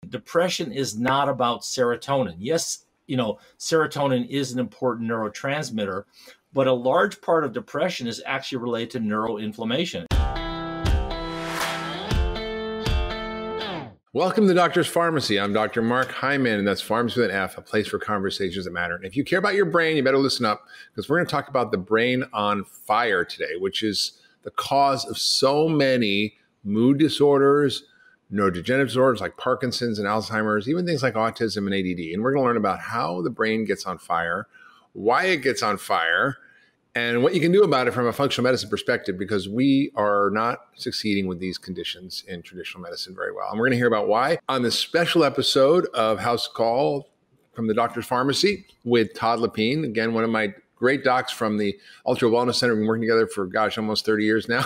Depression is not about serotonin. Yes, serotonin is an important neurotransmitter, but a large part of depression is actually related to neuroinflammation. Welcome to Doctor's Pharmacy. I'm Dr. Mark Hyman, and that's Pharmacy with an F, a place for conversations that matter. And if you care about your brain, you better listen up, because we're going to talk about the brain on fire today, which is the cause of so many mood disorders, neurodegenerative disorders like Parkinson's and Alzheimer's, even things like autism and ADD. And we're going to learn about how the brain gets on fire, why it gets on fire, and what you can do about it from a functional medicine perspective, because we are not succeeding with these conditions in traditional medicine very well. And we're going to hear about why on this special episode of House Call from the Doctor's Pharmacy with Todd LePine. Again, one of my great docs from the Ultra Wellness Center. We've been working together for, almost 30 years now.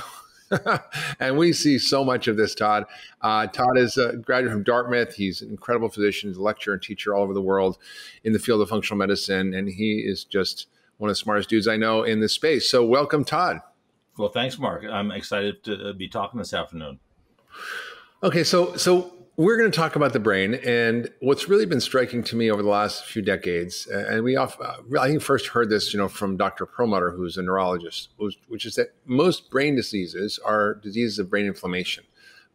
And we see so much of this, Todd. Todd is a graduate from Dartmouth. He's an incredible physician. He's a lecturer and teacher all over the world in the field of functional medicine. And he is just one of the smartest dudes I know in this space. So welcome, Todd. Well, thanks, Mark. I'm excited to be talking this afternoon. Okay, so we're going to talk about the brain. And what's really been striking to me over the last few decades, and I think first heard this, from Dr. Perlmutter, who's a neurologist, which is that most brain diseases are diseases of brain inflammation.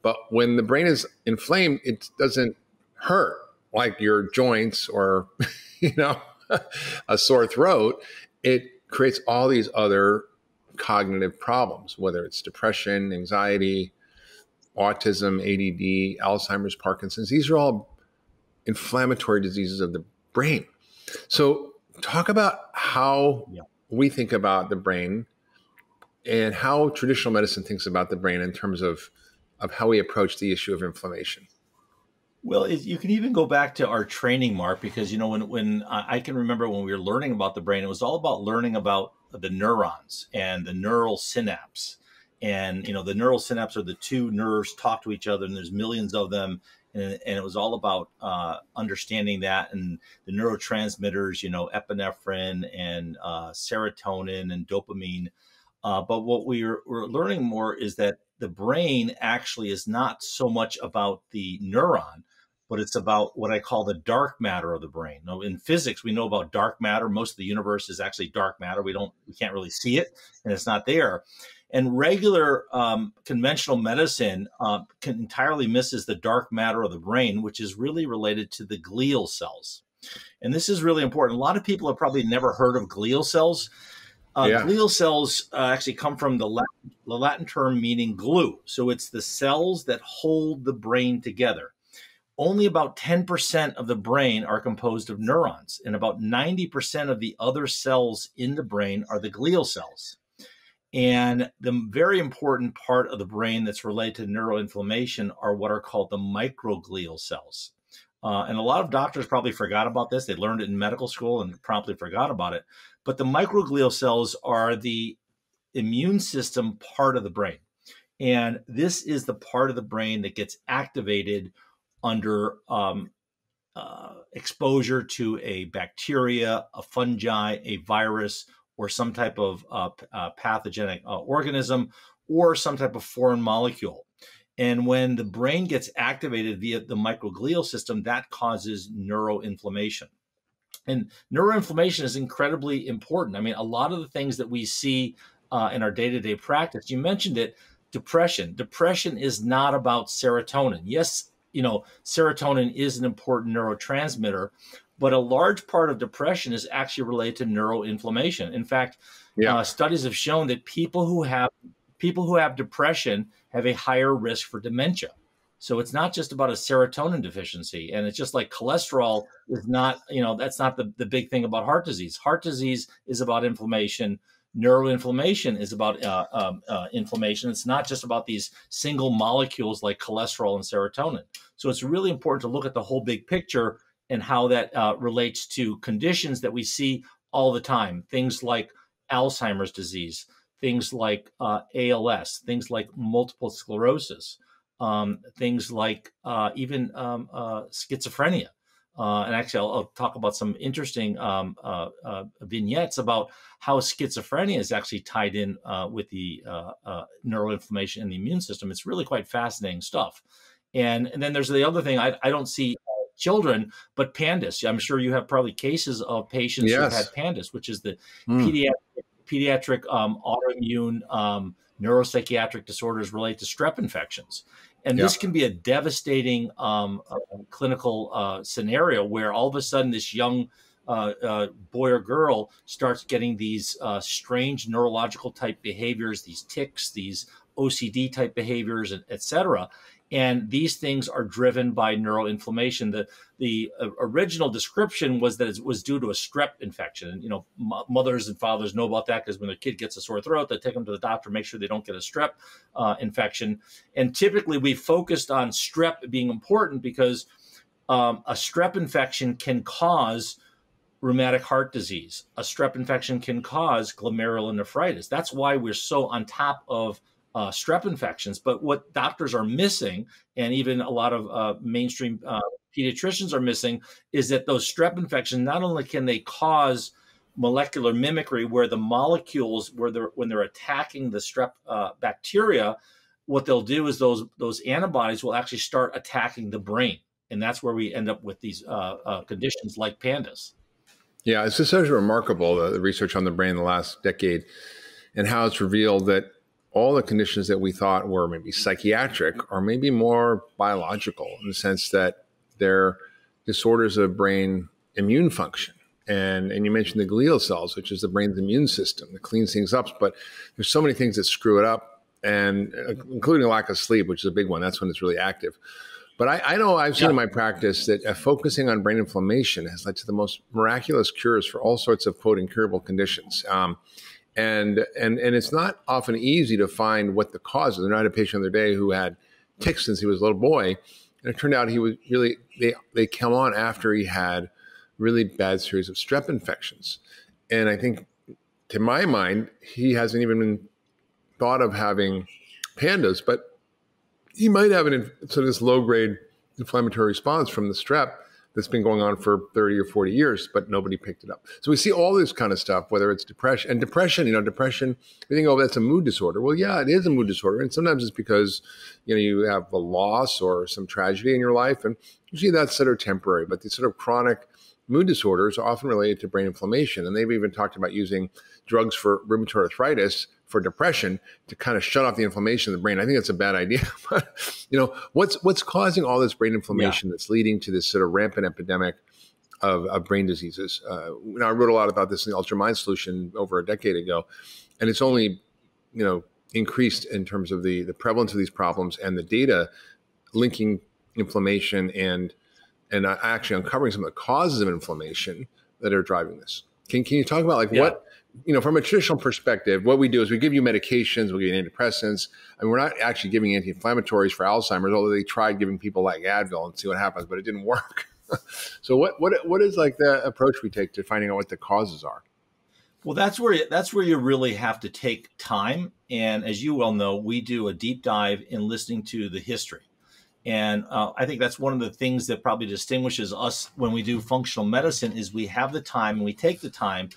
But when the brain is inflamed, it doesn't hurt like your joints or, a sore throat. It creates all these other cognitive problems, whether it's depression, anxiety, autism, ADD, Alzheimer's, Parkinson's. These are all inflammatory diseases of the brain. So talk about how we think about the brain and how traditional medicine thinks about the brain in terms of how we approach the issue of inflammation. Well, you can even go back to our training, Mark, because, when I can remember when we were learning about the brain, it was all about learning about the neurons and the neural synapse. And, the neural synapse are the two nerves talk to each other, and there's millions of them. And it was all about understanding that and the neurotransmitters, epinephrine and serotonin and dopamine. But what we're learning more is that the brain actually is not so much about the neuron, but it's about what I call the dark matter of the brain. Now, in physics, we know about dark matter. Most of the universe is actually dark matter. We can't really see it, and it's not there. And regular conventional medicine entirely misses the dark matter of the brain, which is really related to the glial cells. And this is really important. A lot of people have probably never heard of glial cells. Glial cells actually come from the Latin term meaning glue. So it's the cells that hold the brain together. Only about 10% of the brain are composed of neurons, and about 90% of the other cells in the brain are the glial cells. And the very important part of the brain that's related to neuroinflammation are what are called the microglial cells. And a lot of doctors probably forgot about this. They learned it in medical school and promptly forgot about it. But the microglial cells are the immune system part of the brain. And this is the part of the brain that gets activated under exposure to a bacteria, a fungi, a virus, or some type of pathogenic organism, or some type of foreign molecule. And when the brain gets activated via the microglial system, that causes neuroinflammation. And neuroinflammation is incredibly important. I mean, a lot of the things that we see in our day-to-day practice, you mentioned it, depression. Depression is not about serotonin. Yes, serotonin is an important neurotransmitter, but a large part of depression is actually related to neuroinflammation. In fact, studies have shown that people who have depression have a higher risk for dementia. So it's not just about a serotonin deficiency. And it's just like cholesterol is not, that's not the big thing about heart disease. Heart disease is about inflammation. Neuroinflammation is about inflammation. It's not just about these single molecules like cholesterol and serotonin. So it's really important to look at the whole big picture and how that relates to conditions that we see all the time. Things like Alzheimer's disease, things like ALS, things like multiple sclerosis, things like even schizophrenia. And actually, I'll talk about some interesting vignettes about how schizophrenia is actually tied in with the neuroinflammation in the immune system. It's really quite fascinating stuff. And then there's the other thing, I don't see children, but pandas. I'm sure you have probably cases of patients who've Yes. had pandas, which is the Mm. pediatric autoimmune neuropsychiatric disorders related to strep infections. And Yeah. this can be a devastating clinical scenario where all of a sudden this young boy or girl starts getting these strange neurological type behaviors, these tics, these OCD type behaviors, et cetera. And these things are driven by neuroinflammation. The original description was that it was due to a strep infection. And, you know, mothers and fathers know about that because when their kid gets a sore throat, they take them to the doctor, make sure they don't get a strep infection. And typically we focused on strep being important because a strep infection can cause rheumatic heart disease. A strep infection can cause glomerulonephritis. That's why we're so on top of strep infections. But what doctors are missing, and even a lot of mainstream pediatricians are missing, is that those strep infections, not only can they cause molecular mimicry where the molecules, when they're attacking the strep bacteria, what they'll do is those antibodies will actually start attacking the brain. And that's where we end up with these conditions like pandas. Yeah, it's just so remarkable, the research on the brain in the last decade and how it's revealed that all the conditions that we thought were maybe psychiatric are maybe more biological in the sense that they're disorders of brain immune function. And you mentioned the glial cells, which is the brain's immune system that cleans things up. But there's so many things that screw it up, and including a lack of sleep, which is a big one. That's when it's really active. But I know I've seen in my practice that focusing on brain inflammation has led to the most miraculous cures for all sorts of, quote, incurable conditions. And it's not often easy to find what the cause is. I had a patient the other day who had tics since he was a little boy. And it turned out he was really, they come on after he had really bad series of strep infections. And I think, to my mind, he hasn't even been thought of having pandas, but he might have sort of this low-grade inflammatory response from the strep that's been going on for 30 or 40 years, but nobody picked it up. So we see all this kind of stuff, whether it's depression. And depression, we think, oh, that's a mood disorder. Well, yeah, it is a mood disorder. And sometimes it's because, you have a loss or some tragedy in your life. And usually that's sort of temporary. But these sort of chronic mood disorders are often related to brain inflammation. And they've even talked about using drugs for rheumatoid arthritis for depression to kind of shut off the inflammation in the brain. I think that's a bad idea. But, what's causing all this brain inflammation that's leading to this sort of rampant epidemic of brain diseases? I wrote a lot about this in the Ultra Mind Solution over a decade ago, and it's only, increased in terms of the prevalence of these problems and the data linking inflammation and actually uncovering some of the causes of inflammation that are driving this. Can you talk about what, from a traditional perspective, what we do is we give you medications, we give you antidepressants. I mean, we're not actually giving anti-inflammatories for Alzheimer's, although they tried giving people like Advil and see what happens, but it didn't work. So what is the approach we take to finding out what the causes are? Well, that's where you really have to take time. And as you well know, we do a deep dive in listening to the history. And I think that's one of the things that probably distinguishes us when we do functional medicine is we have the time and we take the time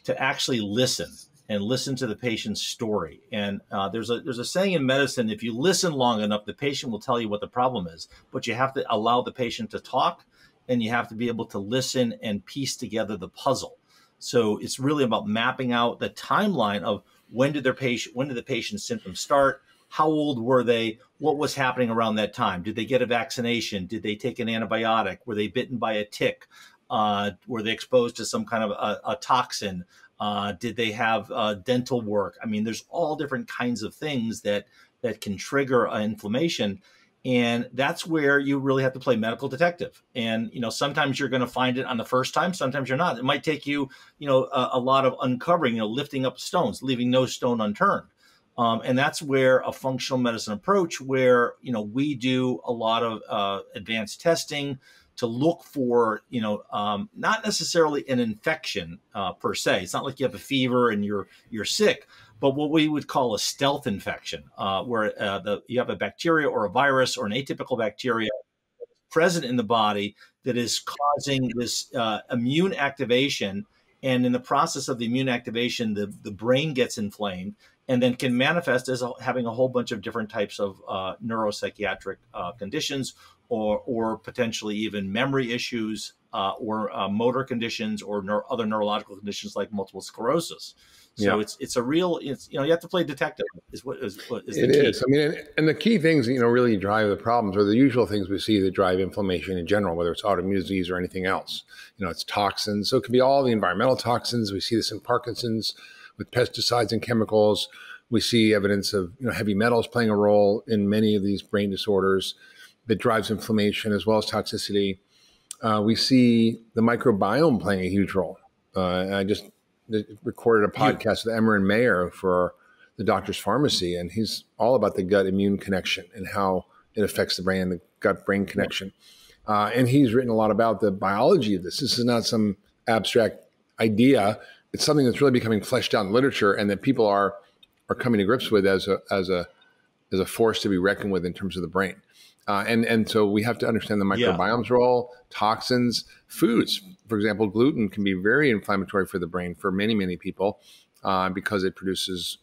to actually listen to the patient's story. And there's a saying in medicine, if you listen long enough, the patient will tell you what the problem is, but you have to allow the patient to talk and you have to be able to listen and piece together the puzzle. So it's really about mapping out the timeline of when did the patient's symptoms start? How old were they? What was happening around that time? Did they get a vaccination? Did they take an antibiotic? Were they bitten by a tick? Were they exposed to some kind of a toxin? Did they have dental work? I mean, there's all different kinds of things that can trigger inflammation. And that's where you really have to play medical detective. And, sometimes you're going to find it on the first time. Sometimes you're not. It might take you, a lot of uncovering, lifting up stones, leaving no stone unturned. And that's where a functional medicine approach where, we do a lot of advanced testing to look for, not necessarily an infection per se. It's not like you have a fever and you're sick, but what we would call a stealth infection, where you have a bacteria or a virus or an atypical bacteria present in the body that is causing this immune activation. And in the process of the immune activation, the brain gets inflamed and then can manifest as having a whole bunch of different types of neuropsychiatric conditions, or potentially even memory issues, or motor conditions, or other neurological conditions like multiple sclerosis. So it's a real, you have to play detective is the key. It is. I mean, and the key things, really drive the problems are the usual things we see that drive inflammation in general, whether it's autoimmune disease or anything else. It's toxins. So it could be all the environmental toxins. We see this in Parkinson's with pesticides and chemicals. We see evidence of, heavy metals playing a role in many of these brain disorders that drives inflammation as well as toxicity. We see the microbiome playing a huge role. I just recorded a podcast with Emmer and Mayer for the Doctor's Pharmacy, and he's all about the gut-immune connection and how it affects the brain, the gut-brain connection. And he's written a lot about the biology of this. This is not some abstract idea. It's something that's really becoming fleshed out in literature, and that people are coming to grips with as a force to be reckoned with in terms of the brain. And so we have to understand the microbiome's role, toxins, foods. For example, gluten can be very inflammatory for the brain for many, many people because it produces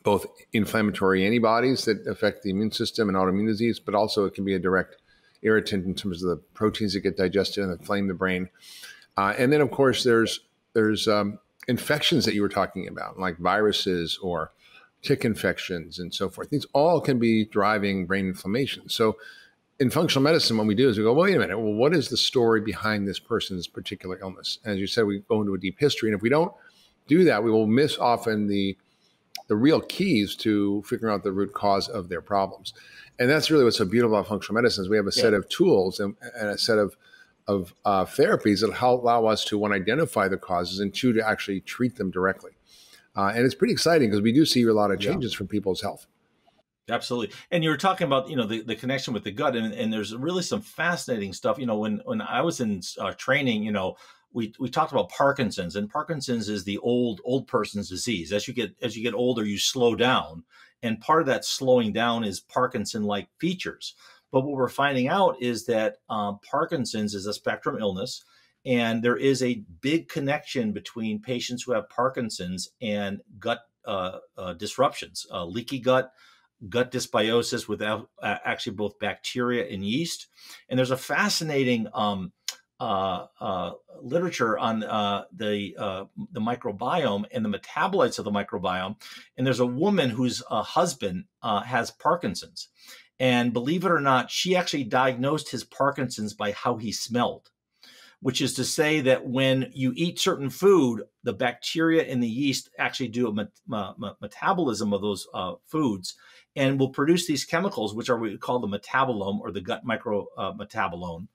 both inflammatory antibodies that affect the immune system and autoimmune disease, but also it can be a direct irritant in terms of the proteins that get digested and inflame the brain. And then, of course, there's infections that you were talking about, like viruses or tick infections and so forth. These all can be driving brain inflammation. So in functional medicine, what we do is we go, well, wait a minute, well, what is the story behind this person's particular illness? As you said, we go into a deep history. And if we don't do that, we will miss often the real keys to figuring out the root cause of their problems. And that's really what's so beautiful about functional medicine is we have a set of tools and a set of therapies that help allow us to, one, identify the causes, and two, to actually treat them directly. And it's pretty exciting because we do see a lot of changes from people's health. Absolutely. And you were talking about, the connection with the gut, and there's really some fascinating stuff. When I was in training, we talked about Parkinson's, and Parkinson's is the old person's disease. As you get older, you slow down. And part of that slowing down is Parkinson-like features. But what we're finding out is that Parkinson's is a spectrum illness. And there is a big connection between patients who have Parkinson's and gut disruptions, leaky gut dysbiosis with actually both bacteria and yeast. And there's a fascinating literature on the microbiome and the metabolites of the microbiome. And there's a woman whose husband has Parkinson's. And believe it or not, she actually diagnosed his Parkinson's by how he smelled, which is to say that when you eat certain food, the bacteria and the yeast actually do a metabolism of those foods and will produce these chemicals, which are what we call the metabolome or the gut micrometabolome.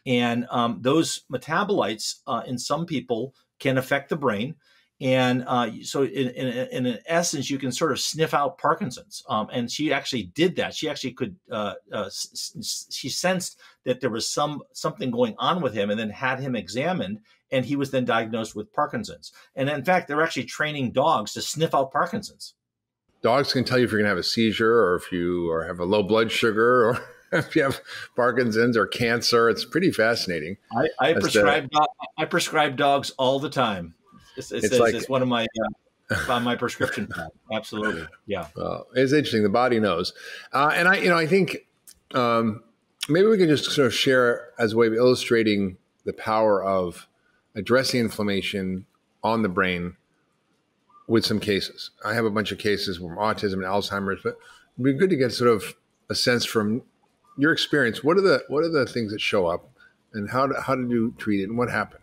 And those metabolites in some people can affect the brain. And so in essence, you can sort of sniff out Parkinson's. And she actually did that. She actually could, she sensed that there was something going on with him, and then had him examined, and he was then diagnosed with Parkinson's. And in fact, they're actually training dogs to sniff out Parkinson's. Dogs can tell you if you're going to have a seizure, or if you have a low blood sugar, or if you have Parkinson's or cancer. It's pretty fascinating. I prescribe dogs all the time. It's one of my on my prescription pad. Absolutely, yeah. It's interesting. The body knows, and I think maybe we can just sort of share as a way of illustrating the power of addressing inflammation on the brain with some cases. I have a bunch of cases from autism and Alzheimer's, but it'd be good to get sort of a sense from your experience. What are the things that show up, and how did you treat it, and what happened?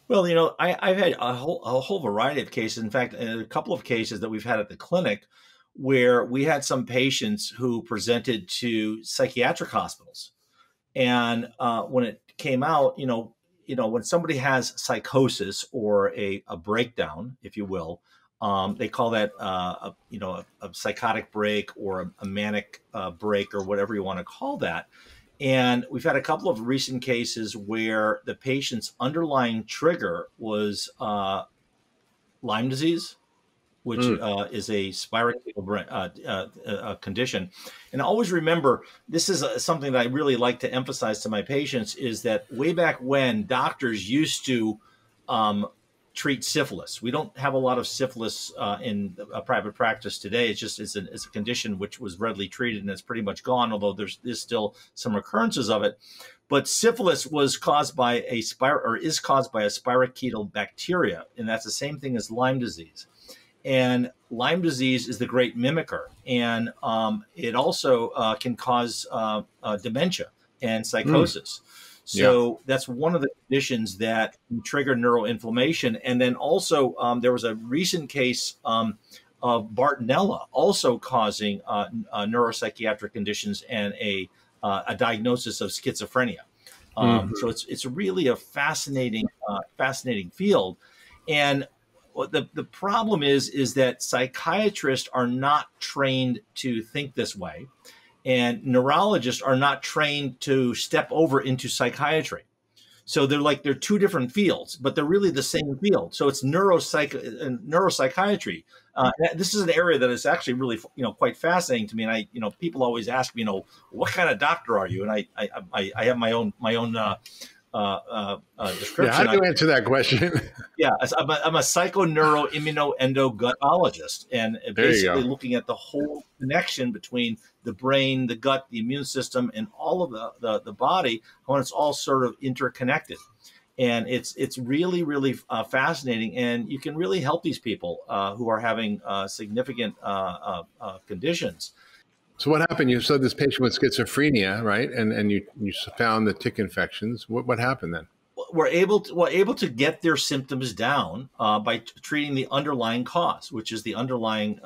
Well, I've had a whole variety of cases. In fact, a couple of cases that we've had at the clinic where we had some patients who presented to psychiatric hospitals. And when it came out, when somebody has psychosis or a breakdown, if you will, they call that a psychotic break or a manic break, or whatever you want to call that. And we've had a couple of recent cases where the patient's underlying trigger was Lyme disease, which is a spirochetal brain condition. And always remember, this is something that I really like to emphasize to my patients, is that way back when, doctors used to treat syphilis. We don't have a lot of syphilis in private practice today. It's just it's a condition which was readily treated and it's pretty much gone, although there's still some occurrences of it. But syphilis was caused by is caused by a spirochetal bacteria, and that's the same thing as Lyme disease. And Lyme disease is the great mimicker, and it also can cause dementia and psychosis. So that's one of the conditions that can trigger neuroinflammation. And then also there was a recent case of Bartonella also causing neuropsychiatric conditions and a diagnosis of schizophrenia. So it's really a fascinating field. And the problem is that psychiatrists are not trained to think this way. And neurologists are not trained to step over into psychiatry. So they're two different fields, but they're really the same field. So it's neuropsychiatry. This is an area that is actually really, quite fascinating to me. And people always ask me, what kind of doctor are you? And I have my own description. Yeah, how do you answer that question? Yeah, I'm a psychoneuroimmunoendogutologist, and basically looking at the whole connection between the brain, the gut, the immune system, and all of the body, when it's all sort of interconnected. And it's really, really fascinating, and you can really help these people who are having significant conditions. So what happened? You said this patient with schizophrenia, right? And you found the tick infections. What happened then? We're able to get their symptoms down by treating the underlying cause, which is the underlying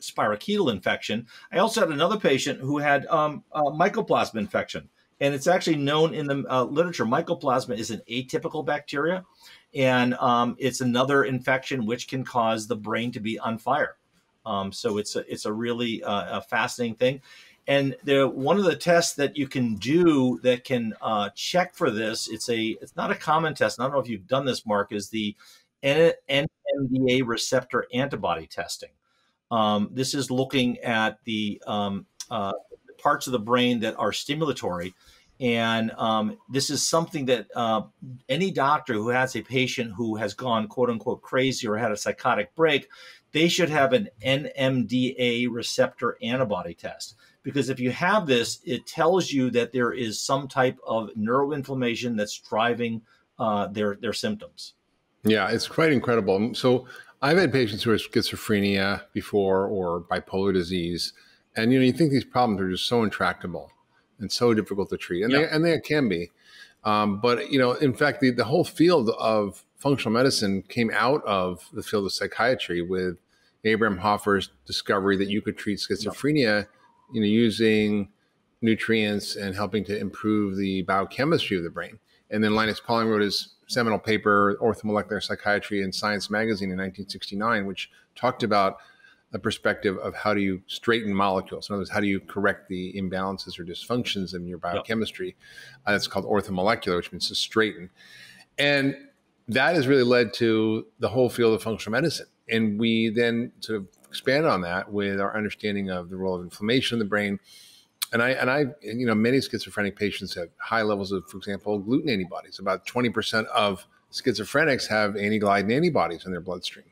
spirochetal infection. I also had another patient who had mycoplasma infection, and it's actually known in the literature. Mycoplasma is an atypical bacteria, and it's another infection which can cause the brain to be on fire. So it's a really fascinating thing. And one of the tests that you can do that can check for this, it's not a common test. And I don't know if you've done this, Mark, is the Nmda receptor antibody testing. This is looking at the parts of the brain that are stimulatory. And this is something that any doctor who has a patient who has gone, quote unquote, crazy or had a psychotic break, they should have an Nmda receptor antibody test. Because if you have this, it tells you that there is some type of neuroinflammation that's driving their symptoms. Yeah, it's quite incredible. So I've had patients who are schizophrenia before or bipolar disease. And, you think these problems are just so intractable and so difficult to treat. And they can be. But, in fact, the whole field of functional medicine came out of the field of psychiatry with Abraham Hoffer's discovery that you could treat schizophrenia using nutrients and helping to improve the biochemistry of the brain. And then Linus Pauling wrote his seminal paper, Orthomolecular Psychiatry in Science Magazine in 1969, which talked about the perspective of how do you straighten molecules. In other words, how do you correct the imbalances or dysfunctions in your biochemistry? That's called orthomolecular, which means to straighten. And that has really led to the whole field of functional medicine. And we then sort of expand on that with our understanding of the role of inflammation in the brain. And many schizophrenic patients have high levels of, for example, gluten antibodies. About 20% of schizophrenics have anti-gliadin antibodies in their bloodstream.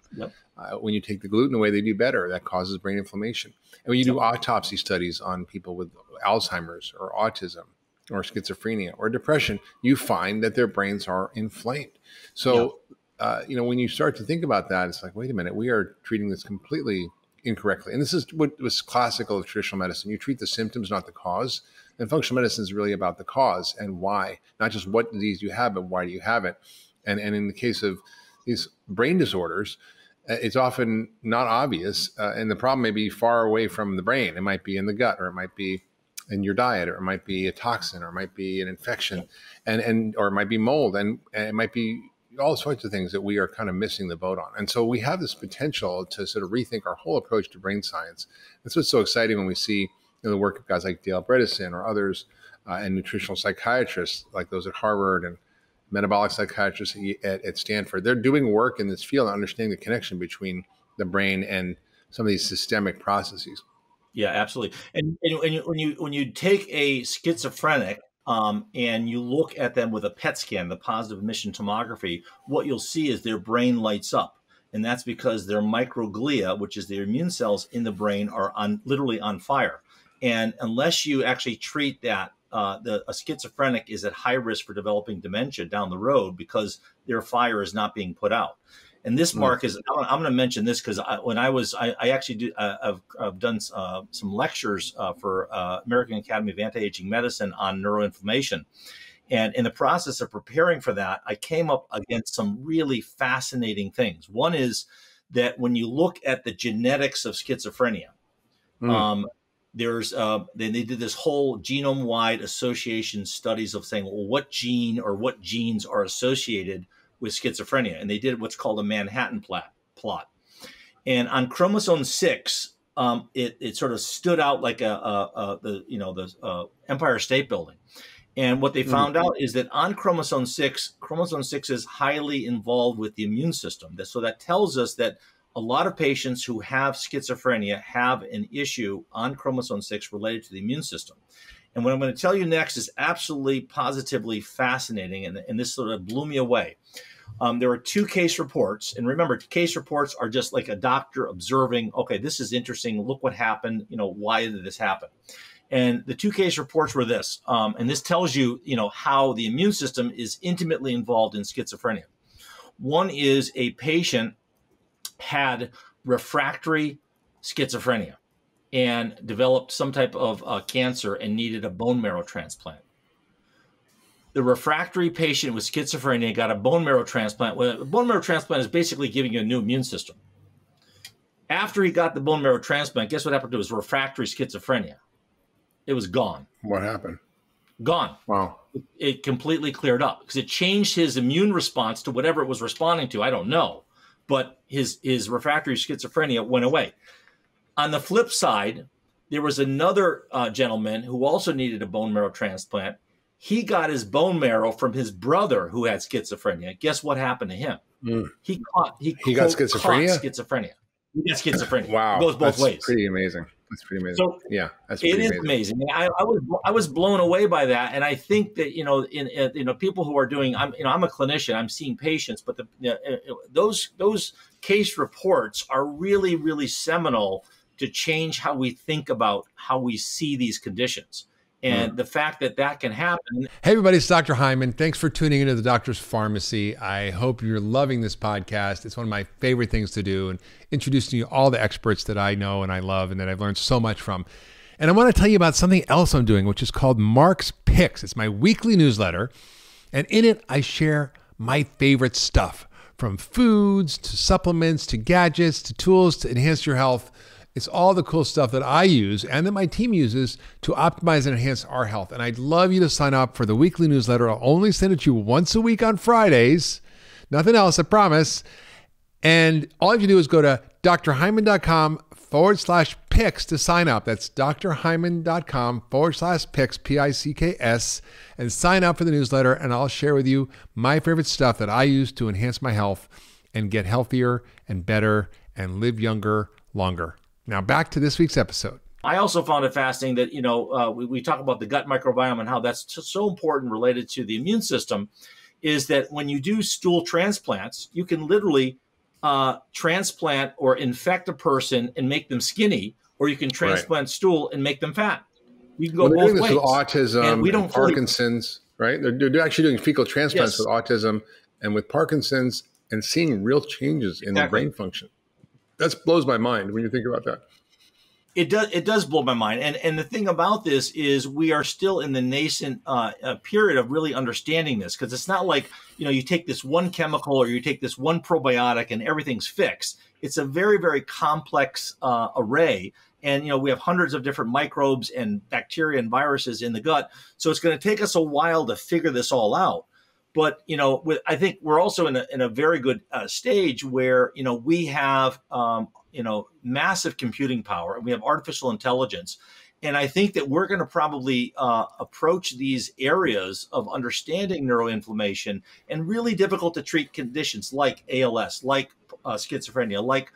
When you take the gluten away, they do better. That causes brain inflammation. And when you do autopsy studies on people with Alzheimer's or autism or schizophrenia or depression, you find that their brains are inflamed. So, when you start to think about that, it's like, wait a minute, we are treating this completely incorrectly. And this is what was classical of traditional medicine. You treat the symptoms, not the cause. And functional medicine is really about the cause and why, not just what disease you have, but why do you have it. And in the case of these brain disorders, it's often not obvious. And the problem may be far away from the brain. It might be in the gut, or it might be in your diet, or it might be a toxin, or it might be an infection, or it might be mold, and it might be all sorts of things that we are kind of missing the boat on. And so we have this potential to sort of rethink our whole approach to brain science. That's what's so exciting when we see the work of guys like Dale Bredesen or others, and nutritional psychiatrists like those at Harvard and metabolic psychiatrists at Stanford. They're doing work in this field, understanding the connection between the brain and some of these systemic processes. Yeah, absolutely. And when you take a schizophrenic and you look at them with a PET scan, the positive emission tomography, what you'll see is their brain lights up. And that's because their microglia, which is their immune cells in the brain, are literally on fire. And unless you actually treat that, a schizophrenic is at high risk for developing dementia down the road because their fire is not being put out. And this, Mark, is, I'm going to mention this because I actually do, I've done some lectures for American Academy of Anti-Aging Medicine on neuroinflammation. And in the process of preparing for that, I came up against some really fascinating things. One is that when you look at the genetics of schizophrenia, they did this whole genome-wide association studies of saying, well, what gene or what genes are associated with schizophrenia? And they did what's called a Manhattan plot. And on chromosome 6, it sort of stood out like the Empire State Building. And what they found out is that on chromosome 6 is highly involved with the immune system. So that tells us that a lot of patients who have schizophrenia have an issue on chromosome 6 related to the immune system. And what I'm going to tell you next is absolutely positively fascinating, and this sort of blew me away. There were 2 case reports. And remember, case reports are just like a doctor observing, okay, this is interesting. Look what happened. Why did this happen? And the 2 case reports were this, and this tells you, how the immune system is intimately involved in schizophrenia. One is a patient had refractory schizophrenia and developed some type of cancer and needed a bone marrow transplant. The refractory patient with schizophrenia got a bone marrow transplant. Well, a bone marrow transplant is basically giving you a new immune system. After he got the bone marrow transplant, guess what happened to his refractory schizophrenia? It was gone. What happened? Gone. Wow. It completely cleared up because it changed his immune response to whatever it was responding to. I don't know. But his refractory schizophrenia went away. On the flip side, there was another gentleman who also needed a bone marrow transplant. He got his bone marrow from his brother who had schizophrenia. Guess what happened to him? He got schizophrenia? Schizophrenia. He got schizophrenia. Wow. It goes both ways. Pretty amazing. That's pretty amazing. So yeah, that's pretty amazing. It is amazing. I was blown away by that, and I think that in people who are doing, I'm a clinician, I'm seeing patients, but those case reports are really, really seminal to change how we think about how we see these conditions. And the fact that that can happen. Hey, everybody, it's Dr. Hyman. Thanks for tuning into the Doctor's Pharmacy. I hope you're loving this podcast. It's one of my favorite things to do, and introducing you to all the experts that I know and I love and that I've learned so much from. And I want to tell you about something else I'm doing, which is called Mark's Picks. It's my weekly newsletter. And in it, I share my favorite stuff, from foods to supplements to gadgets to tools to enhance your health. It's all the cool stuff that I use and that my team uses to optimize and enhance our health. And I'd love you to sign up for the weekly newsletter. I'll only send it to you once a week on Fridays. Nothing else, I promise. And all you have to do is go to drhyman.com/picks to sign up. That's drhyman.com/picks, P-I-C-K-S, and sign up for the newsletter. And I'll share with you my favorite stuff that I use to enhance my health and get healthier and better and live younger, longer. Now back to this week's episode. I also found it fascinating that, we talk about the gut microbiome and how that's so important related to the immune system, is that when you do stool transplants, you can literally transplant or infect a person and make them skinny, or you can transplant stool and make them fat. You can go both ways. With autism and Parkinson's, right? They're actually doing fecal transplants with autism and with Parkinson's and seeing real changes in their brain function. That blows my mind when you think about that. It does blow my mind. And the thing about this is we are still in the nascent period of really understanding this, because it's not like, you take this one chemical or you take this one probiotic and everything's fixed. It's a very, very complex array. And, we have hundreds of different microbes and bacteria and viruses in the gut. So it's going to take us a while to figure this all out. But, I think we're also in a very good stage where, we have, massive computing power, and we have artificial intelligence. And I think that we're going to probably approach these areas of understanding neuroinflammation and really difficult to treat conditions like ALS, like schizophrenia, like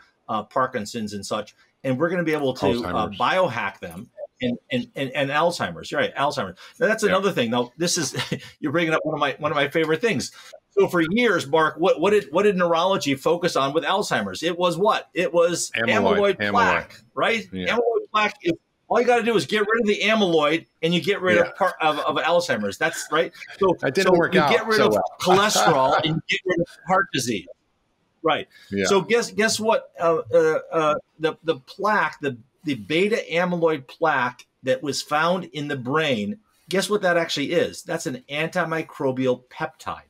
Parkinson's and such. And we're going to be able to biohack them and Alzheimer's. You're right, Alzheimer's. Now that's another thing. Now this is you're bringing up one of my favorite things. So for years, Mark, what did neurology focus on with Alzheimer's? It was what? It was amyloid plaque, right? Yeah. Amyloid plaque. All you got to do is get rid of the amyloid, and you get rid of Alzheimer's. That's right. So that didn't work out. You get rid of cholesterol and you get rid of heart disease. Right. Yeah. So guess what? The plaque, the beta amyloid plaque that was found in the brain. Guess what that actually is? That's an antimicrobial peptide.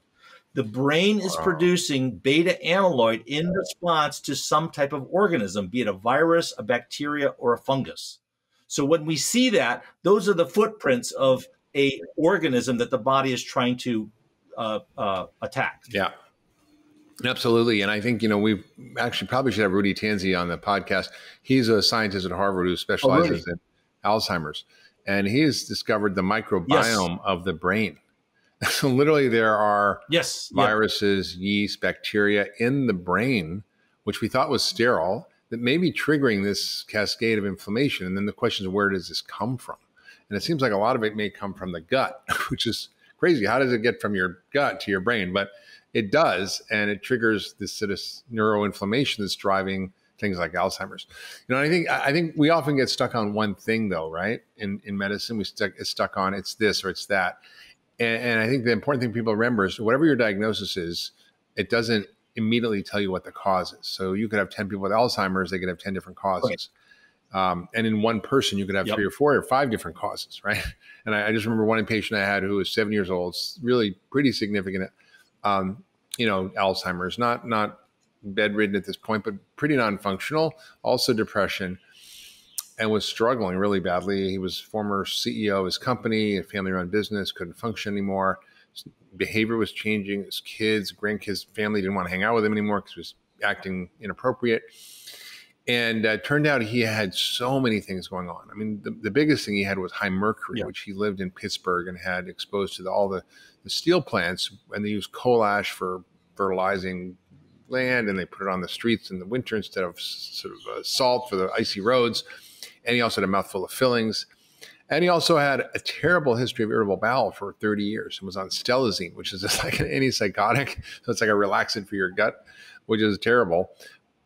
The brain is producing beta amyloid in response to some type of organism, be it a virus, a bacteria, or a fungus. So when we see that, those are the footprints of a organism that the body is trying to attack. Yeah. Absolutely. And I think, we actually probably should have Rudy Tanzi on the podcast. He's a scientist at Harvard who specializes in Alzheimer's. And he has discovered the microbiome of the brain. So literally there are viruses, yeast, bacteria in the brain, which we thought was sterile, that may be triggering this cascade of inflammation. And then the question is, where does this come from? And it seems like a lot of it may come from the gut, which is crazy. How does it get from your gut to your brain? But it does, and it triggers this sort of neuroinflammation that's driving things like Alzheimer's. I think we often get stuck on one thing, though, right? In medicine, we stuck on it's this or it's that. And I think the important thing people remember is whatever your diagnosis is, it doesn't immediately tell you what the cause is. So you could have 10 people with Alzheimer's, they could have 10 different causes. And in one person, you could have 3 or 4 or 5 different causes, right? And I just remember one patient I had who was 7 years old, really pretty significant, Alzheimer's, not bedridden at this point, but pretty non-functional, also depression, and was struggling really badly. He was former CEO of his company, a family-run business, couldn't function anymore. His behavior was changing. His kids, grandkids, family didn't want to hang out with him anymore because he was acting inappropriate. And turned out he had so many things going on. I mean, the biggest thing he had was high mercury, which he lived in Pittsburgh and had exposed to all the steel plants. And they used coal ash for fertilizing land, and they put it on the streets in the winter instead of sort of salt for the icy roads. And he also had a mouthful of fillings. And he also had a terrible history of irritable bowel for 30 years and was on stelazine, which is just like an antipsychotic. So it's like a relaxant for your gut, which is terrible.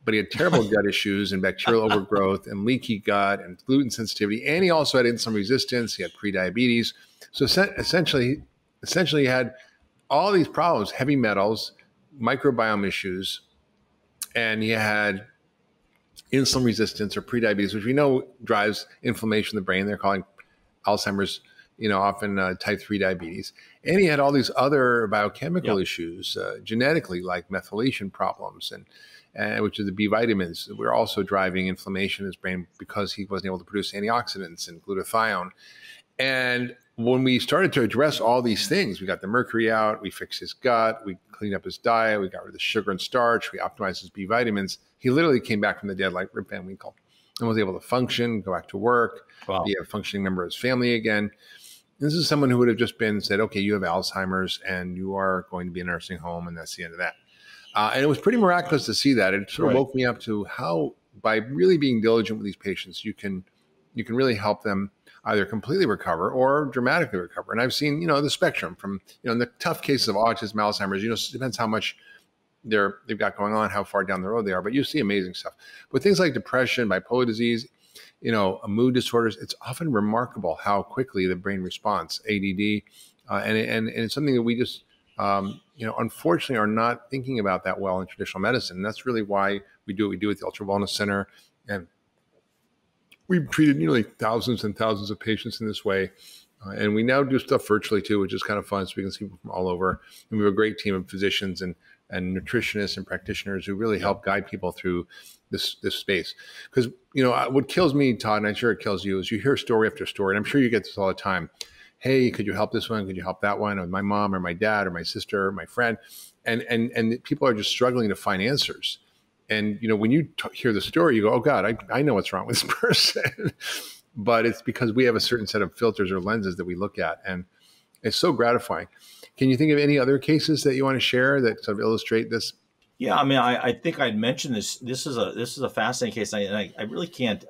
But he had terrible gut issues and bacterial overgrowth and leaky gut and gluten sensitivity. And he also had insulin resistance. He had prediabetes. So essentially he had all these problems, heavy metals, microbiome issues, and he had insulin resistance or prediabetes, which we know drives inflammation in the brain. They're calling Alzheimer's, often type 3 diabetes. And he had all these other biochemical issues genetically, like methylation problems, and which are the B vitamins that were also driving inflammation in his brain because he wasn't able to produce antioxidants and glutathione. And when we started to address all these things, we got the mercury out, we fixed his gut, we cleaned up his diet, we got rid of the sugar and starch, we optimized his B vitamins. He literally came back from the dead like Rip Van Winkle and was able to function, go back to work, be a functioning member of his family again. This is someone who would have just been said, okay, you have Alzheimer's and you are going to be in a nursing home, and that's the end of that. And it was pretty miraculous to see that. It sort of woke me up to how, by really being diligent with these patients, you can really help them either completely recover or dramatically recover. And I've seen, the spectrum from, in the tough cases of autism, Alzheimer's, it depends how much they've got going on, how far down the road they are, but you see amazing stuff. But things like depression, bipolar disease, mood disorders, it's often remarkable how quickly the brain responds, ADD, and it's something that we just, unfortunately are not thinking about that well in traditional medicine. And that's really why we do what we do at the Ultra Wellness Center. And we've treated nearly thousands and thousands of patients in this way. And we now do stuff virtually too, which is kind of fun. So we can see people from all over. And we have a great team of physicians and nutritionists and practitioners who really help guide people through this space. Because, what kills me, Todd, and I'm sure it kills you, is you hear story after story. And I'm sure you get this all the time. Hey, could you help this one? Could you help that one? Or my mom or my dad or my sister or my friend. And people are just struggling to find answers. And, when you hear the story, you go, oh God, I know what's wrong with this person. But it's because we have a certain set of filters or lenses that we look at. And it's so gratifying. Can you think of any other cases that you want to share that sort of illustrate this? Yeah, I mean, I think I'd mentioned this. This is a fascinating case, and I really can't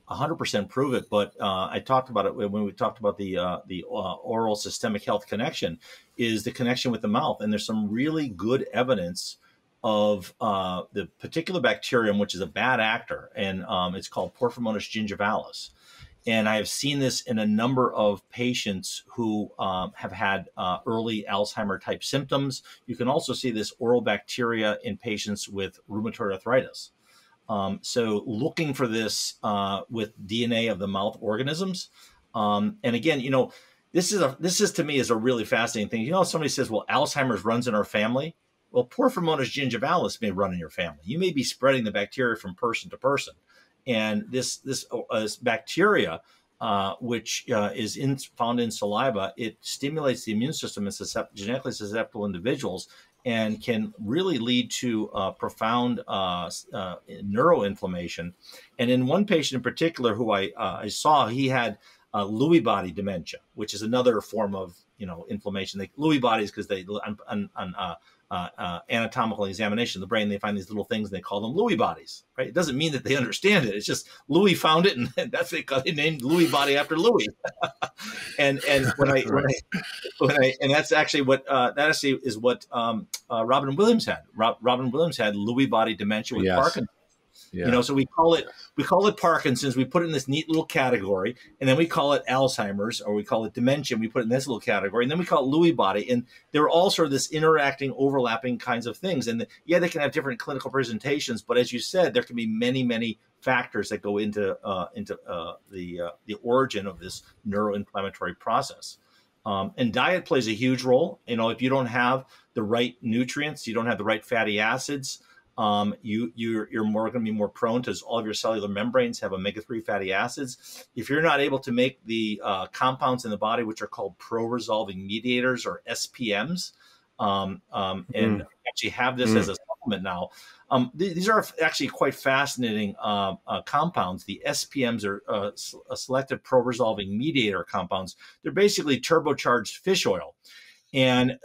100% prove it, but I talked about it when we talked about the oral systemic health connection, is the connection with the mouth. And there's some really good evidence of the particular bacterium, which is a bad actor, and it's called Porphyromonas gingivalis. And I have seen this in a number of patients who have had early Alzheimer type symptoms. You can also see this oral bacteria in patients with rheumatoid arthritis. So looking for this with DNA of the mouth organisms. And again, you know, this is to me is a really fascinating thing. You know, somebody says, well, Alzheimer's runs in our family. Well, Porphyromonas gingivalis may run in your family. You may be spreading the bacteria from person to person. And this bacteria, which is found in saliva, it stimulates the immune system in genetically susceptible individuals and can really lead to profound neuroinflammation. And in one patient in particular who I saw, he had Lewy body dementia, which is another form of, you know, inflammation. Lewy bodies, because they anatomical examination of the brain, they find these little things and they call them Lewy bodies, right? It doesn't mean that they understand it. It's just Lewy found it, and that's because they named Lewy body after Lewy. and that's actually what is what Robin Williams had. Robin Williams had Lewy body dementia with Parkinson's. Yeah. You know, so we call it Parkinson's. We put it in this neat little category, and then we call it Alzheimer's, or we call it dementia. And we put it in this little category, and then we call it Lewy body. And they're all sort of this interacting, overlapping kinds of things. And they can have different clinical presentations, but as you said, there can be many, many factors that go into the origin of this neuroinflammatory process. And diet plays a huge role. You know, if you don't have the right nutrients, you don't have the right fatty acids. You're more going to be more prone to, all of your cellular membranes have omega-3 fatty acids. If you're not able to make the compounds in the body, which are called pro-resolving mediators, or SPMs, and actually have this as a supplement now. These are actually quite fascinating compounds. The SPMs are selective pro-resolving mediator compounds. They're basically turbocharged fish oil. And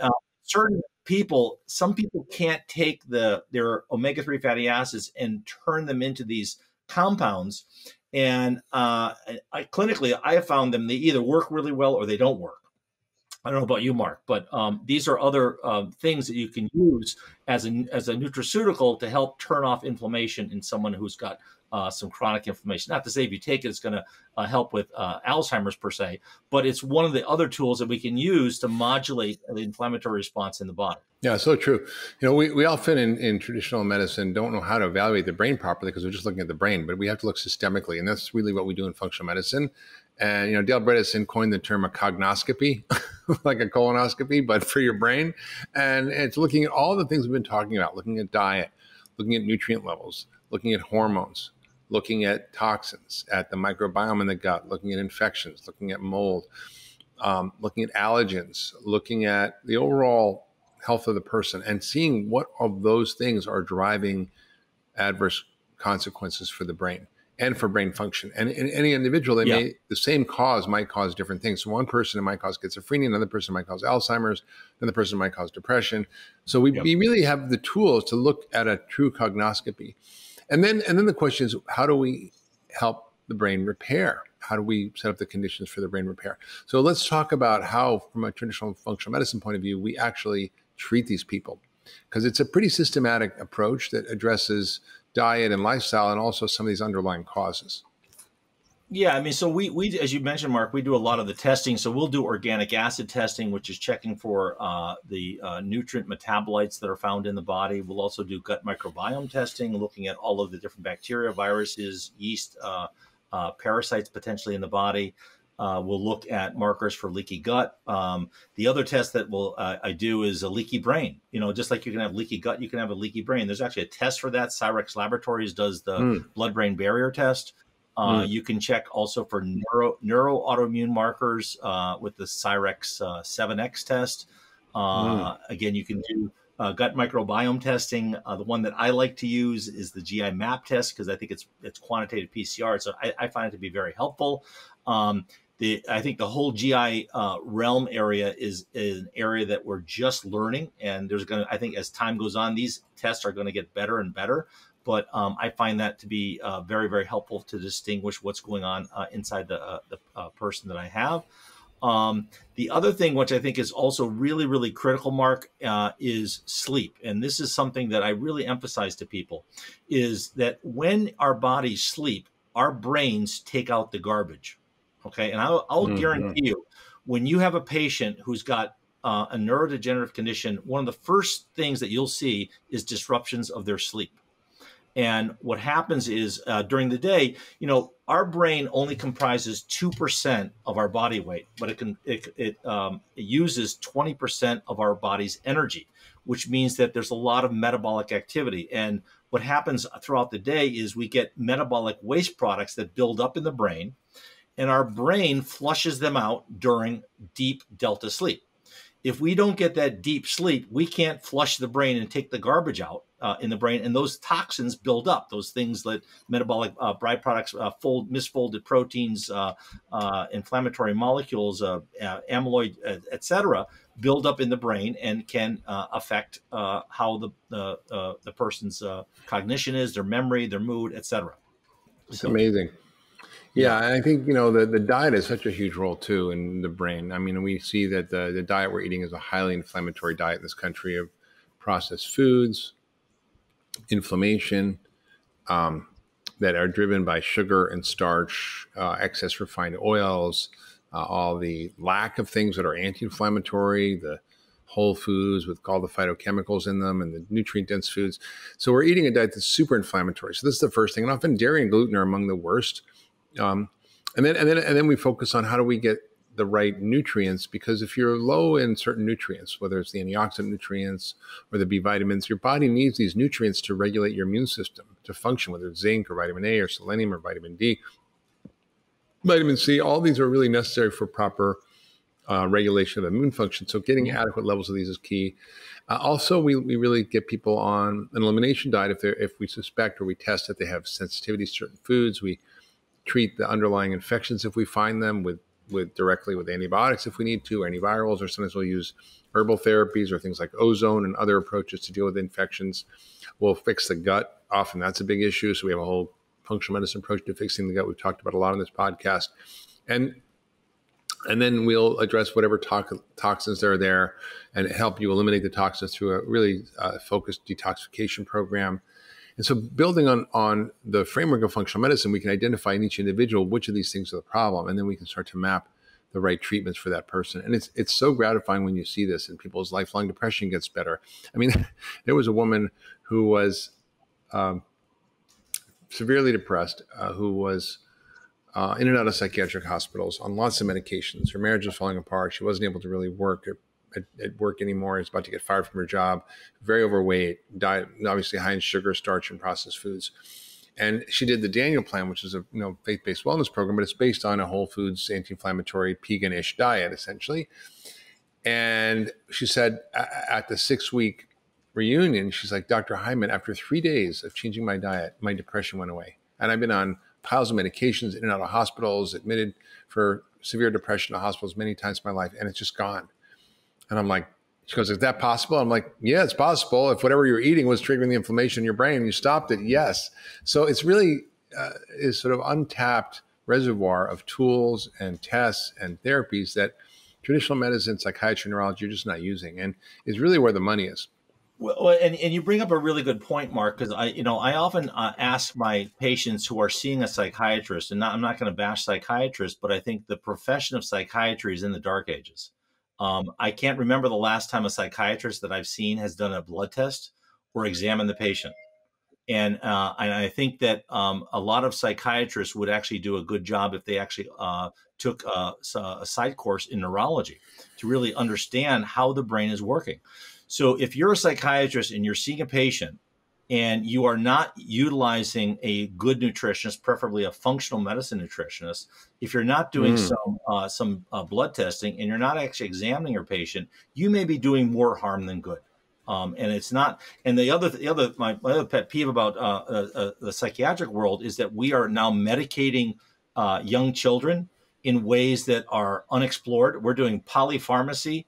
some people can't take their omega-3 fatty acids and turn them into these compounds. And clinically, I have found them, they either work really well or they don't work. I don't know about you, Mark, but these are other things that you can use as a nutraceutical to help turn off inflammation in someone who's got some chronic inflammation. Not to say if you take it, it's going to help with Alzheimer's per se, but it's one of the other tools that we can use to modulate the inflammatory response in the body. Yeah, so true. You know, we often in traditional medicine don't know how to evaluate the brain properly because we're just looking at the brain, but we have to look systemically, and that's really what we do in functional medicine. And, you know, Dale Bredesen coined the term a cognoscopy, like a colonoscopy, but for your brain. And it's looking at all the things we've been talking about, looking at diet, looking at nutrient levels, looking at hormones, looking at toxins, at the microbiome in the gut, looking at infections, looking at mold, looking at allergens, looking at the overall health of the person, and seeing what of those things are driving adverse consequences for the brain and for brain function. And in any individual, the same cause might cause different things. So one person, it might cause schizophrenia, another person might cause Alzheimer's, another person might cause depression. So we really have the tools to look at a true cognoscopy. And then the question is, how do we help the brain repair? How do we set up the conditions for the brain repair? So let's talk about how, from a traditional functional medicine point of view, we actually treat these people. Because it's a pretty systematic approach that addresses diet and lifestyle and also some of these underlying causes. Yeah, I mean, so we as you mentioned, Mark, we do a lot of the testing. So we'll do organic acid testing, which is checking for the nutrient metabolites that are found in the body. We'll also do gut microbiome testing, looking at all of the different bacteria, viruses, yeast, parasites potentially in the body. We'll look at markers for leaky gut. The other test that I do is a leaky brain. You know, just like you can have leaky gut, you can have a leaky brain. There's actually a test for that. Cyrex Laboratories does the blood-brain barrier test. You can check also for neuroautoimmune markers with the Cyrex 7X test. Again, you can do gut microbiome testing. The one that I like to use is the GI map test because I think it's quantitative PCR. So I find it to be very helpful. I think the whole GI realm area is an area that we're just learning, and I think as time goes on, these tests are going to get better and better. but I find that to be very, very helpful to distinguish what's going on inside the person that I have. The other thing, which I think is also really, really critical, Mark, is sleep. And this is something that I really emphasize to people, is that when our bodies sleep, our brains take out the garbage. Okay. And I'll guarantee you, when you have a patient who's got a neurodegenerative condition, one of the first things that you'll see is disruptions of their sleep. And what happens is during the day, our brain only comprises 2% of our body weight, but it uses 20% of our body's energy, which means that there's a lot of metabolic activity. And what happens throughout the day is we get metabolic waste products that build up in the brain, and our brain flushes them out during deep delta sleep. If we don't get that deep sleep, we can't flush the brain and take the garbage out in the brain, and those toxins build up. Those things that metabolic byproducts, misfolded proteins, inflammatory molecules, amyloid, etc., build up in the brain and can affect how the person's cognition is, their memory, their mood, etc. It's amazing. Yeah, I think, the diet is such a huge role, too, in the brain. I mean, we see that the diet we're eating is a highly inflammatory diet in this country of processed foods, inflammation that are driven by sugar and starch, excess refined oils, all the lack of things that are anti-inflammatory, the whole foods with all the phytochemicals in them and the nutrient-dense foods. So we're eating a diet that's super inflammatory. So this is the first thing. And often dairy and gluten are among the worst. And then we focus on how do we get the right nutrients, because if you're low in certain nutrients, whether it's the antioxidant nutrients or the B vitamins, your body needs these nutrients to regulate your immune system to function, whether it's zinc or vitamin A or selenium or vitamin D, vitamin C. All these are really necessary for proper regulation of immune function. So getting adequate levels of these is key. Also, we really get people on an elimination diet if we suspect or we test that they have sensitivity to certain foods. We treat the underlying infections if we find them directly with antibiotics if we need to, or antivirals, or sometimes we'll use herbal therapies or things like ozone and other approaches to deal with infections. We'll fix the gut. Often that's a big issue. So we have a whole functional medicine approach to fixing the gut. We've talked about a lot on this podcast. And then we'll address whatever toxins that are there and help you eliminate the toxins through a really focused detoxification program. And so building on the framework of functional medicine, we can identify in each individual which of these things are the problem, and then we can start to map the right treatments for that person. And it's so gratifying when you see this and people's lifelong depression gets better. I mean, there was a woman who was severely depressed, who was in and out of psychiatric hospitals on lots of medications. Her marriage was falling apart. She wasn't able to really work at work anymore. She's about to get fired from her job, very overweight, diet, obviously high in sugar, starch, and processed foods. And she did the Daniel Plan, which is a faith-based wellness program, but it's based on a whole foods, anti-inflammatory, vegan-ish diet, essentially. And she said at the 6-week reunion, she's like, Dr. Hyman, after 3 days of changing my diet, my depression went away. And I've been on piles of medications, in and out of hospitals, admitted for severe depression to hospitals many times in my life, and it's just gone. And I'm like, she goes, is that possible? I'm like, yeah, it's possible. If whatever you're eating was triggering the inflammation in your brain and you stopped it, yes. So it's really is sort of untapped reservoir of tools and tests and therapies that traditional medicine, psychiatry, neurology are just not using, and is really where the money is. Well, and you bring up a really good point, Mark, because I often ask my patients who are seeing a psychiatrist, and I'm not going to bash psychiatrists, but I think the profession of psychiatry is in the dark ages. I can't remember the last time a psychiatrist that I've seen has done a blood test or examined the patient. And I think that a lot of psychiatrists would actually do a good job if they actually took a side course in neurology to really understand how the brain is working. So if you're a psychiatrist and you're seeing a patient and you are not utilizing a good nutritionist, preferably a functional medicine nutritionist, if you're not doing some blood testing and you're not actually examining your patient, you may be doing more harm than good. And it's not. And my other pet peeve about the psychiatric world is that we are now medicating young children in ways that are unexplored. We're doing polypharmacy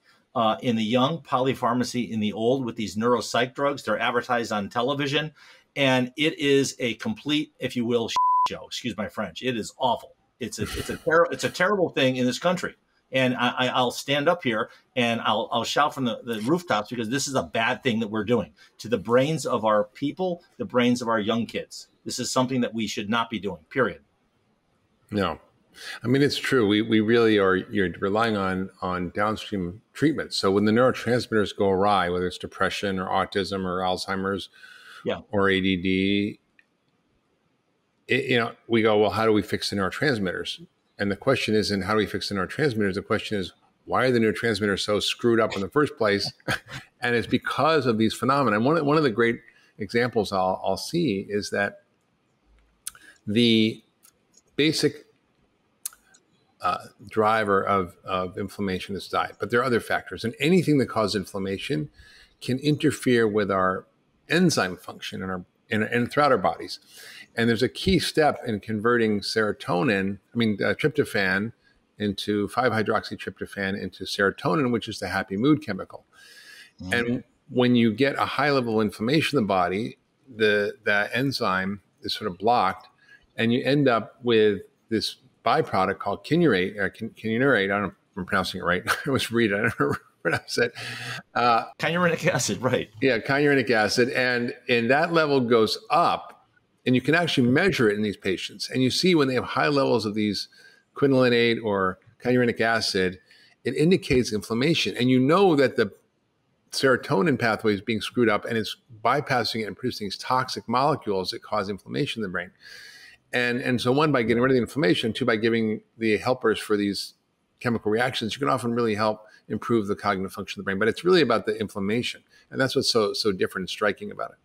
in the young, polypharmacy in the old with these neuropsych drugs. They're advertised on television. And it is a complete, if you will, show. Excuse my French. It is awful. It's a terrible thing in this country. And I'll stand up here and I'll shout from the rooftops, because this is a bad thing that we're doing to the brains of our people, the brains of our young kids. This is something that we should not be doing, period. No. I mean, it's true. We really are, you're relying on downstream treatment. So when the neurotransmitters go awry, whether it's depression or autism or Alzheimer's or ADD, we go, well, how do we fix the neurotransmitters? And the question isn't how do we fix the neurotransmitters? The question is, why are the neurotransmitters so screwed up in the first place? And it's because of these phenomena. And one of the great examples I'll see is that the basic driver of inflammation is diet, but there are other factors, and anything that causes inflammation can interfere with our enzyme function and throughout our bodies. And there's a key step in converting tryptophan into 5-hydroxytryptophan into serotonin, which is the happy mood chemical. Mm-hmm. And when you get a high level of inflammation in the body, the enzyme is sort of blocked, and you end up with this byproduct called kynurenate. I don't know if I'm pronouncing it right. I was reading, I don't know how to pronounce it. Kyurenic acid, right. Yeah, kyurenic acid. And that level goes up, and you can actually measure it in these patients. And you see when they have high levels of these quinolinate or kyurenic acid, it indicates inflammation. And you know that the serotonin pathway is being screwed up, and it's bypassing it and producing these toxic molecules that cause inflammation in the brain. And so one, by getting rid of the inflammation, two, by giving the helpers for these chemical reactions, you can often really help improve the cognitive function of the brain. But it's really about the inflammation. And that's what's so different and striking about it.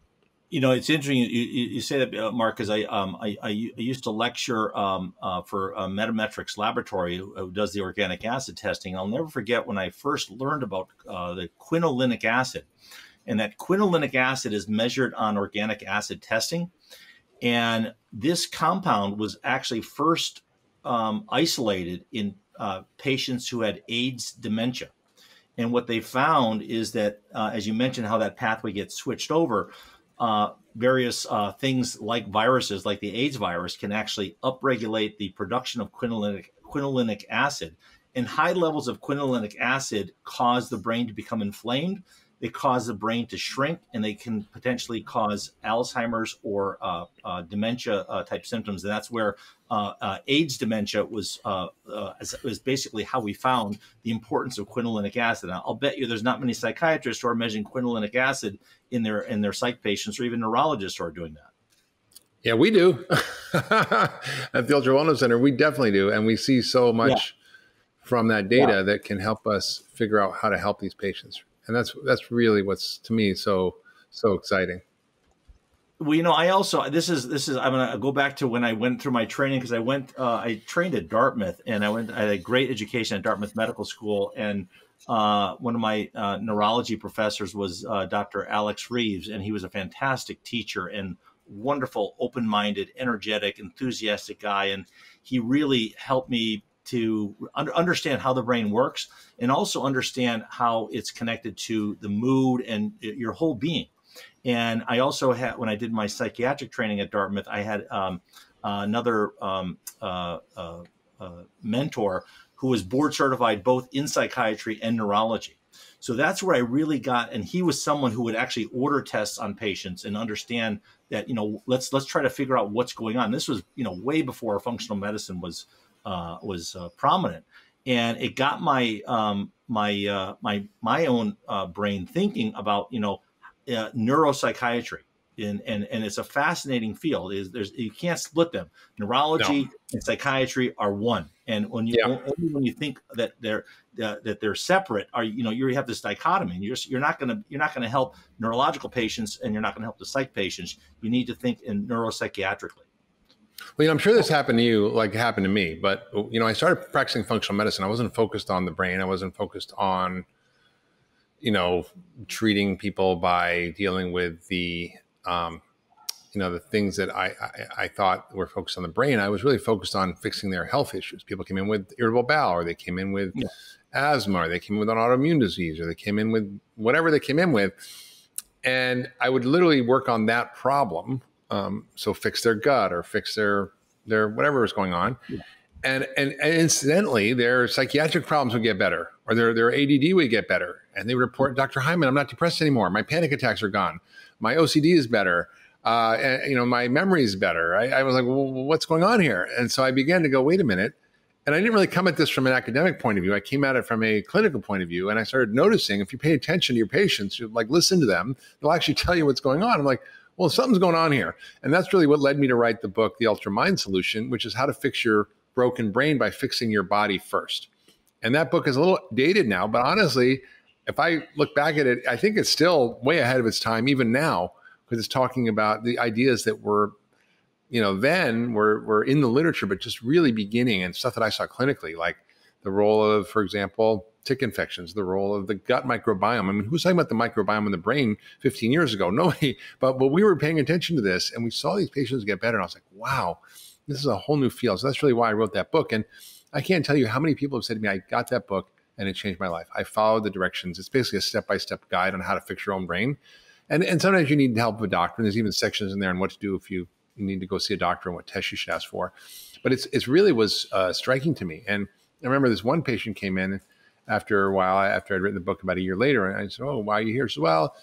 It's interesting you say that, Mark, because I used to lecture for Metametrics Laboratory, who does the organic acid testing. I'll never forget when I first learned about the quinolinic acid, and that quinolinic acid is measured on organic acid testing. And this compound was actually first isolated in patients who had AIDS dementia. And what they found is that, as you mentioned, how that pathway gets switched over, various things like viruses, like the AIDS virus, can actually upregulate the production of quinolinic acid. And high levels of quinolinic acid cause the brain to become inflamed. They cause the brain to shrink, and they can potentially cause Alzheimer's or dementia type symptoms. And that's where AIDS dementia was basically how we found the importance of quinolinic acid. And I'll bet you there's not many psychiatrists who are measuring quinolinic acid in their psych patients, or even neurologists who are doing that. Yeah, we do. At the Ultra Wellness Center, we definitely do. And we see so much from that data that can help us figure out how to help these patients. And that's really what's, to me, so exciting. Well, I also, this is I'm going to go back to when I went through my training, because I trained at Dartmouth, and I had a great education at Dartmouth Medical School. And one of my neurology professors was Dr. Alex Reeves, and he was a fantastic teacher and wonderful, open-minded, energetic, enthusiastic guy. And he really helped me to understand how the brain works, and also understand how it's connected to the mood and your whole being. And I also had, when I did my psychiatric training at Dartmouth, I had another mentor who was board certified both in psychiatry and neurology. So that's where I really got, and he was someone who would actually order tests on patients and understand that, let's try to figure out what's going on. This was, way before functional medicine was prominent, and it got my my own brain thinking about neuropsychiatry, and it's a fascinating field. You can't split them. Neurology and psychiatry are one, and only when you think that they're separate, you have this dichotomy. And you're not going to help neurological patients, and you're not going to help the psych patients. You need to think in neuropsychiatrically. Well, I'm sure this happened to you, like it happened to me. But, I started practicing functional medicine. I wasn't focused on the brain. I wasn't focused on, treating people by dealing with the, the things that I thought were focused on the brain. I was really focused on fixing their health issues. People came in with irritable bowel, or they came in with asthma, or they came in with an autoimmune disease, or they came in with whatever they came in with. And I would literally work on that problem. So fix their gut or fix their whatever was going on. Yeah. And incidentally, their psychiatric problems would get better, or their ADD would get better. And they would report, Dr. Hyman, I'm not depressed anymore. My panic attacks are gone. My OCD is better. And, my memory is better. I was like, well, what's going on here? And so I began to go, wait a minute. And I didn't really come at this from an academic point of view. I came at it from a clinical point of view. And I started noticing, if you pay attention to your patients, you like listen to them, they'll actually tell you what's going on. I'm like, well, something's going on here. And that's really what led me to write the book, The Ultra Mind Solution, which is how to fix your broken brain by fixing your body first. And that book is a little dated now, but honestly, if I look back at it, I think it's still way ahead of its time, even now, because it's talking about the ideas that were, then were in the literature, but just really beginning, and stuff that I saw clinically, like the role of, for example, tick infections, the role of the gut microbiome. I mean, who was talking about the microbiome in the brain 15 years ago? Nobody, but we were paying attention to this, and we saw these patients get better. And I was like, wow, this is a whole new field. So that's really why I wrote that book. And I can't tell you how many people have said to me, I got that book and it changed my life. I followed the directions. It's basically a step-by-step guide on how to fix your own brain. And sometimes you need help with a doctor. And there's even sections in there on what to do if you need to go see a doctor and what tests you should ask for. But it's really was striking to me. And I remember this one patient came in after a while, after I'd written the book about a year later. And I said, oh, why are you here? She said, well,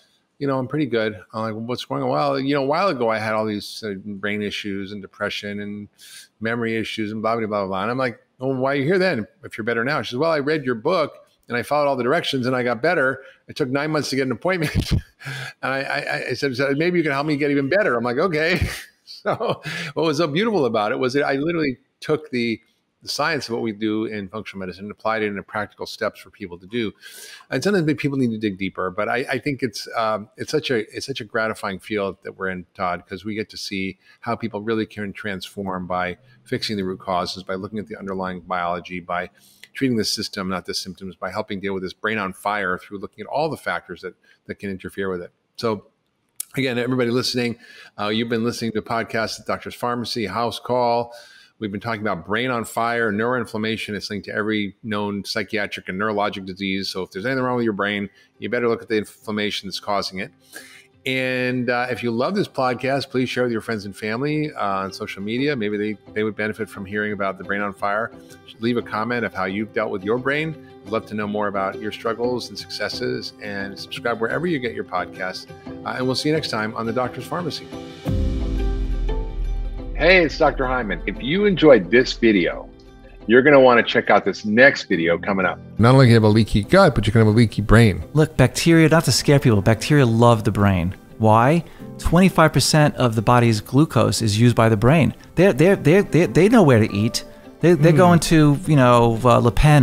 I'm pretty good. I'm like, well, what's going on? Well, a while ago, I had all these brain issues and depression and memory issues and blah, blah, blah, blah. And I'm like, well, why are you here then if you're better now? She says, well, I read your book and I followed all the directions and I got better. It took 9 months to get an appointment. And I said, maybe you can help me get even better. I'm like, okay. So what was so beautiful about it was that I literally took the science of what we do in functional medicine and applied it into practical steps for people to do. And sometimes people need to dig deeper, but I think it's such a gratifying field that we're in, Todd, because we get to see how people really can transform by fixing the root causes, by looking at the underlying biology, by treating the system, not the symptoms, by helping deal with this brain on fire through looking at all the factors that can interfere with it. So again, everybody listening, you've been listening to a podcast at Doctor's Pharmacy, House Call. We've been talking about brain on fire, neuroinflammation. It's linked to every known psychiatric and neurologic disease. So if there's anything wrong with your brain, you better look at the inflammation that's causing it. And if you love this podcast, please share with your friends and family on social media. Maybe they would benefit from hearing about the brain on fire. Leave a comment of how you've dealt with your brain. I'd love to know more about your struggles and successes, and subscribe wherever you get your podcasts. And we'll see you next time on The Doctor's Pharmacy. Hey, it's Dr. Hyman. If you enjoyed this video, you're going to want to check out this next video coming up. Not only can you have a leaky gut, but you can have a leaky brain. Look, bacteria, not to scare people, bacteria love the brain. Why? 25% of the body's glucose is used by the brain. They know where to eat. They're going to, Le Pen